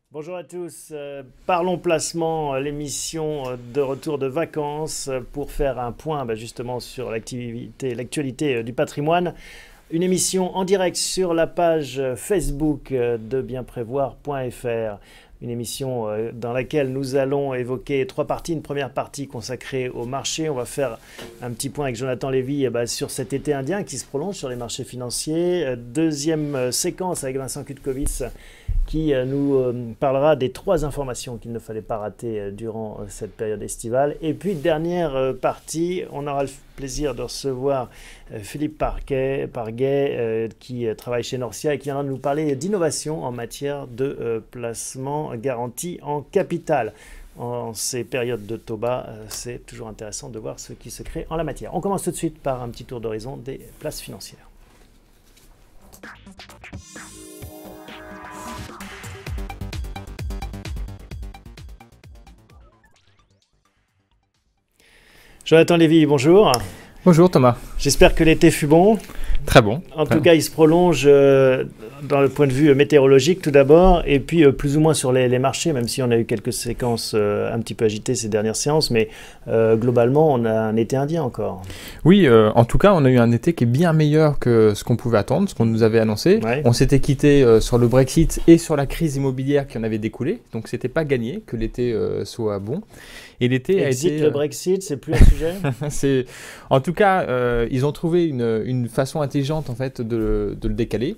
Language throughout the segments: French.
Bonjour à tous, Parlons Placement, l'émission de retour de vacances pour faire un point justement sur l'actualité du patrimoine. Une émission en direct sur la page Facebook de bienprévoir.fr. Une émission dans laquelle nous allons évoquer 3 parties. Une première partie consacrée au marché. On va faire un petit point avec Jonathan Lévy sur cet été indien qui se prolonge sur les marchés financiers. Deuxième séquence avec Vincent Kutkovitz qui nous parlera des 3 informations qu'il ne fallait pas rater durant cette période estivale. Et puis, dernière partie, on aura le plaisir de recevoir Philippe Parguet qui travaille chez Norcia et qui viendra nous parler d'innovation en matière de placement garanti en capital. En ces périodes de taux bas, c'est toujours intéressant de voir ce qui se crée en la matière. On commence tout de suite par un petit tour d'horizon des places financières. Jonathan Lévy, bonjour. Bonjour Thomas. J'espère que l'été fut bon. Très bon. En tout cas, il se prolonge dans le point de vue météorologique tout d'abord, et puis plus ou moins sur les marchés, même si on a eu quelques séquences un petit peu agitées ces dernières séances, mais globalement, on a un été indien encore. Oui, en tout cas, on a eu un été qui est bien meilleur que ce qu'on pouvait attendre, ce qu'on nous avait annoncé. Ouais. On s'était quitté sur le Brexit et sur la crise immobilière qui en avait découlé, donc c'était pas gagné que l'été soit bon. Et l'été a été... le Brexit, c'est plus un sujet. En tout cas, ils ont trouvé une façon intelligente en fait de le décaler.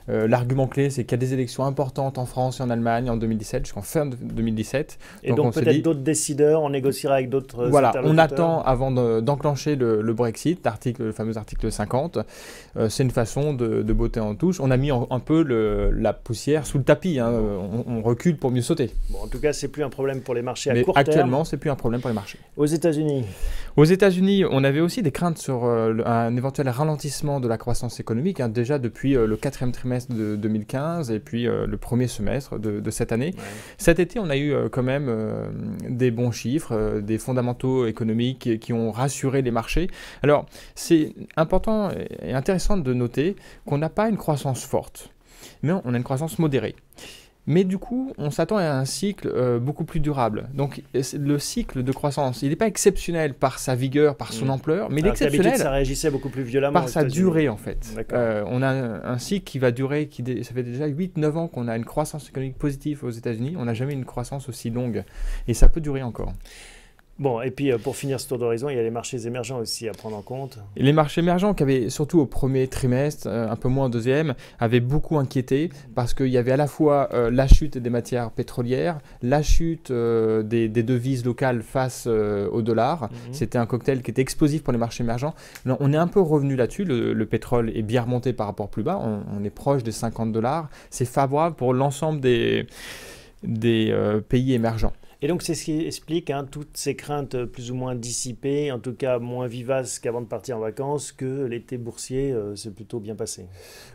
L'argument clé, c'est qu'il y a des élections importantes en France et en Allemagne en 2017, jusqu'en fin 2017. Et donc peut-être d'autres décideurs, on négociera avec d'autres. Voilà, on attend avant d'enclencher le Brexit, le fameux article 50. C'est une façon de botter en touche. On a mis un peu la poussière sous le tapis. Hein. On recule pour mieux sauter. Bon, en tout cas, c'est plus un problème pour les marchés à Mais court terme. Actuellement, c'est plus un problème pour les marchés. Aux États-Unis. Aux États-Unis, on avait aussi des craintes sur un éventuel ralentissement de la croissance économique, hein, déjà depuis le 4e trimestre de 2015 et puis le 1er semestre de cette année. Ouais. Cet été, on a eu quand même des bons chiffres, des fondamentaux économiques qui ont rassuré les marchés. Alors, c'est important et intéressant de noter qu'on n'a pas une croissance forte, mais on a une croissance modérée. Mais du coup, on s'attend à un cycle beaucoup plus durable. Donc, le cycle de croissance, il n'est pas exceptionnel par sa vigueur, par son ampleur, mais il est exceptionnel ça réagissait beaucoup plus violemment par sa durée, en fait. On a un cycle qui va durer, ça fait déjà 8-9 ans qu'on a une croissance économique positive aux États-Unis. On n'a jamais eu une croissance aussi longue. Et ça peut durer encore. Bon, et puis pour finir ce tour d'horizon, il y a les marchés émergents aussi à prendre en compte. Et les marchés émergents qui avaient, surtout au 1er trimestre, un peu moins au 2e, avaient beaucoup inquiété parce qu'il y avait à la fois la chute des matières pétrolières, la chute des devises locales face au dollar. C'était un cocktail qui était explosif pour les marchés émergents. Alors, on est un peu revenu là-dessus. Le pétrole est bien remonté par rapport plus bas. On est proche des $50. C'est favorable pour l'ensemble des pays émergents. Et donc, c'est ce qui explique toutes ces craintes plus ou moins dissipées, en tout cas moins vivaces qu'avant de partir en vacances, que l'été boursier s'est plutôt bien passé.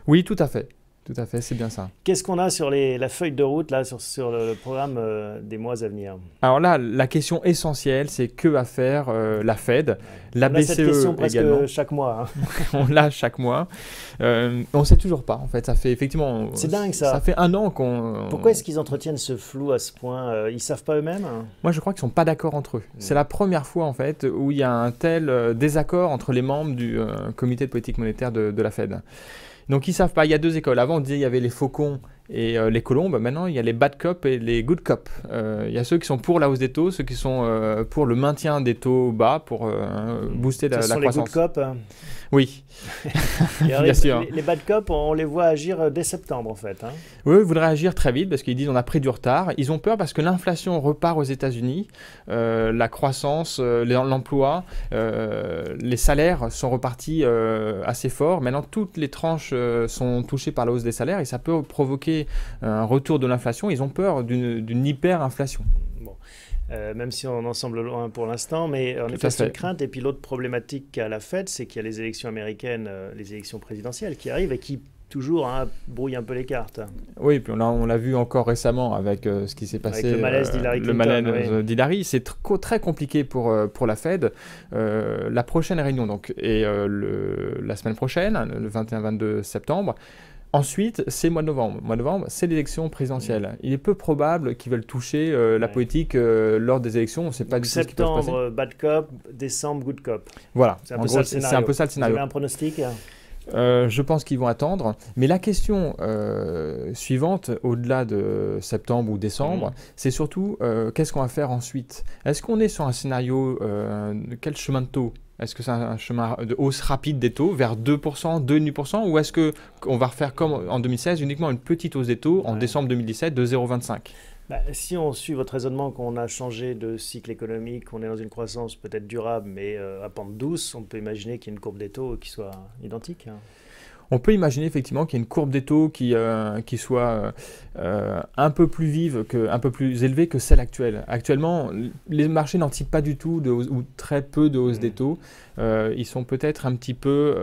Oui, tout à fait. Tout à fait, c'est bien ça. Qu'est-ce qu'on a sur la feuille de route, là, sur le programme des mois à venir? Alors là, la question essentielle, c'est que va faire la Fed, la BCE cette question presque également. Chaque mois. On l'a chaque mois. On ne sait toujours pas, en fait. Ça fait effectivement... C'est dingue, ça. Ça fait 1 an qu'on... Pourquoi est-ce qu'ils entretiennent ce flou à ce point? Ils ne savent pas eux-mêmes? Moi, je crois qu'ils ne sont pas d'accord entre eux. C'est la première fois, en fait, où il y a un tel désaccord entre les membres du comité de politique monétaire de la Fed. Donc, ils ne savent pas. Il y a 2 écoles. Avant, on disait qu'il y avait les faucons et les colombes. Maintenant, il y a les bad cops et les good cops. Il y a ceux qui sont pour la hausse des taux, ceux qui sont pour le maintien des taux bas, pour booster la croissance. Ce sont les good cops Oui, alors, bien sûr. Les bad cops, on les voit agir dès septembre, en fait. Oui, ils voudraient agir très vite parce qu'ils disent qu'on a pris du retard. Ils ont peur parce que l'inflation repart aux États-Unis, la croissance, l'emploi, les salaires sont repartis assez forts. Maintenant, toutes les tranches sont touchées par la hausse des salaires et ça peut provoquer un retour de l'inflation. Ils ont peur d'une hyperinflation. Bon. Même si on en semble loin pour l'instant, mais en effet, c'est une crainte. Et puis l'autre problématique qu'a la Fed, c'est qu'il y a les élections américaines, les élections présidentielles qui arrivent et qui toujours brouille un peu les cartes. Oui, puis on l'a vu encore récemment avec ce qui s'est passé. Avec le malaise d'Hillary Clinton. Le malaise d'Hillary, c'est très compliqué pour la Fed. La prochaine réunion donc, est la semaine prochaine, le 21-22 septembre. Ensuite, c'est mois de novembre. Mois de novembre, c'est l'élection présidentielle. Il est peu probable qu'ils veulent toucher la politique lors des élections. On ne sait pas du tout ce qui peut se passer. Septembre, bad cop, décembre, good cop. Voilà, c'est un peu ça le scénario. Vous avez un pronostic ? Je pense qu'ils vont attendre. Mais la question suivante, au-delà de septembre ou décembre, c'est surtout qu'est-ce qu'on va faire ensuite ? Est-ce qu'on est sur un scénario quel chemin de taux ? Est-ce que c'est un chemin de hausse rapide des taux vers 2%, 2,5% ou est-ce qu'on va refaire comme en 2016, uniquement une petite hausse des taux en décembre 2017 de 0,25 ? Si on suit votre raisonnement qu'on a changé de cycle économique, qu'on est dans une croissance peut-être durable mais à pente douce, on peut imaginer qu'il y ait une courbe des taux qui soit identique. On peut imaginer effectivement qu'il y ait une courbe des taux qui soit un peu plus vive, un peu plus élevée que celle actuelle. Actuellement, les marchés n'anticipent pas du tout ou très peu de hausse des taux. Ils sont peut-être un petit peu...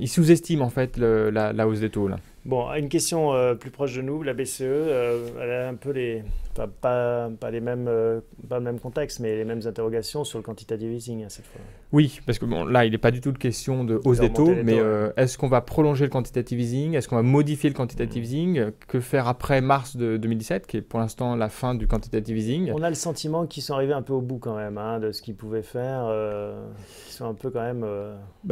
ils sous-estiment en fait la hausse des taux là. Bon, une question plus proche de nous, la BCE, elle a un peu pas le même contexte, mais les mêmes interrogations sur le quantitative easing cette fois. Oui, parce que là, il n'est pas du tout de question de hausse des taux, mais est-ce qu'on va prolonger le quantitative easing ? Est-ce qu'on va modifier le quantitative easing ? Que faire après mars de 2017, qui est pour l'instant la fin du quantitative easing ? On a le sentiment qu'ils sont arrivés un peu au bout quand même de ce qu'ils pouvaient faire. Ils sont un peu quand même...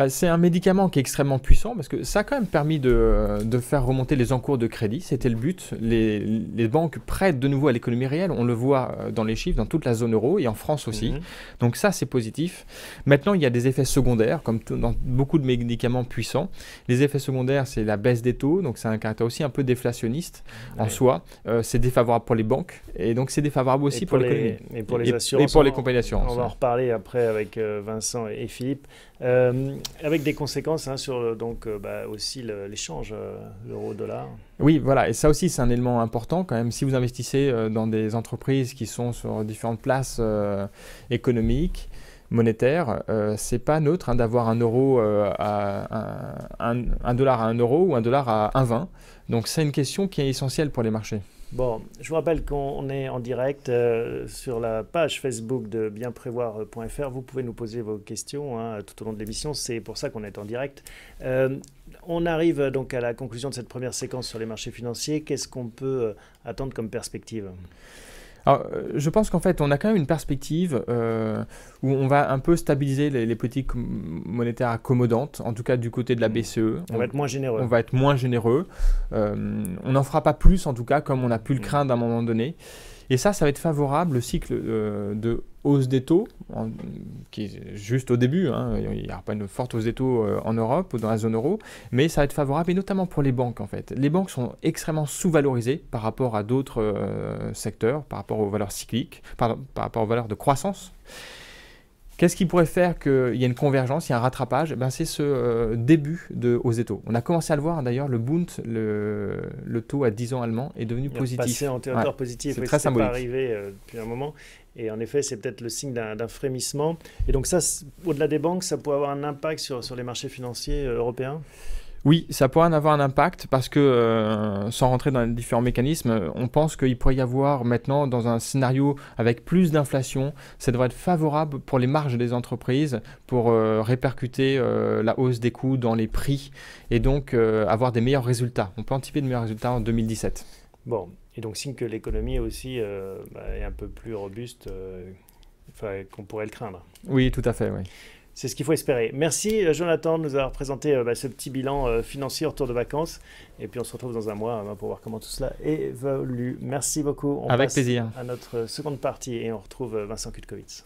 c'est un médicament qui est extrêmement puissant, parce que ça a quand même permis de faire remonter les encours de crédit. C'était le but. Les banques prêtent de nouveau à l'économie réelle. On le voit dans les chiffres, dans toute la zone euro et en France aussi. Donc ça, c'est positif. Maintenant, il y a des effets secondaires, comme dans beaucoup de médicaments puissants. Les effets secondaires, c'est la baisse des taux. Donc c'est un caractère aussi un peu déflationniste en soi. C'est défavorable pour les banques. Et donc c'est défavorable aussi pour l'économie. Et pour les assurances. Et pour les compagnies d'assurance. On va en reparler après avec Vincent et Philippe. Avec des conséquences sur aussi l'échange, l'euro-dollar. Oui, voilà, et ça aussi c'est un élément important quand même. Si vous investissez dans des entreprises qui sont sur différentes places économiques, monétaires, c'est pas neutre d'avoir un euro un dollar à 1 euro ou un dollar à 1,20. Donc c'est une question qui est essentielle pour les marchés. Bon, je vous rappelle qu'on est en direct sur la page Facebook de bienprévoir.fr. Vous pouvez nous poser vos questions tout au long de l'émission. C'est pour ça qu'on est en direct. On arrive donc à la conclusion de cette première séquence sur les marchés financiers. Qu'est-ce qu'on peut attendre comme perspective ? Alors, je pense qu'en fait, on a quand même une perspective où on va un peu stabiliser les politiques monétaires accommodantes, en tout cas du côté de la BCE. On va être moins généreux. On va être moins généreux. On n'en fera pas plus, en tout cas, comme on a pu le craindre à un moment donné. Et ça va être favorable, le cycle de hausse des taux, qui est juste au début, il n'y aura pas une forte hausse des taux en Europe ou dans la zone euro, mais ça va être favorable, et notamment pour les banques en fait. Les banques sont extrêmement sous-valorisées par rapport à d'autres secteurs, par rapport aux valeurs cycliques, par rapport aux valeurs de croissance. Qu'est-ce qui pourrait faire qu'il y ait une convergence, il y a un rattrapage ? C'est ce début de hausse des taux. On a commencé à le voir, d'ailleurs, le Bund, le taux à 10 ans allemand, est devenu positif. Passé en territoire positif, c'est très symbolique. Pas arrivé depuis un moment. Et en effet, c'est peut-être le signe d'un frémissement. Et donc ça, au-delà des banques, ça pourrait avoir un impact sur les marchés financiers européens ? Oui, ça pourrait en avoir un impact parce que, sans rentrer dans les différents mécanismes, on pense qu'il pourrait y avoir maintenant, dans un scénario avec plus d'inflation, ça devrait être favorable pour les marges des entreprises pour répercuter la hausse des coûts dans les prix et donc avoir des meilleurs résultats. On peut anticiper de meilleurs résultats en 2017. Bon, et donc signe que l'économie aussi est un peu plus robuste qu'on pourrait le craindre. Oui, tout à fait, oui. C'est ce qu'il faut espérer. Merci Jonathan de nous avoir présenté ce petit bilan financier retour de vacances. Et puis on se retrouve dans un mois pour voir comment tout cela évolue. Merci beaucoup. Avec plaisir. À notre seconde partie et on retrouve Vincent Kutkowitz.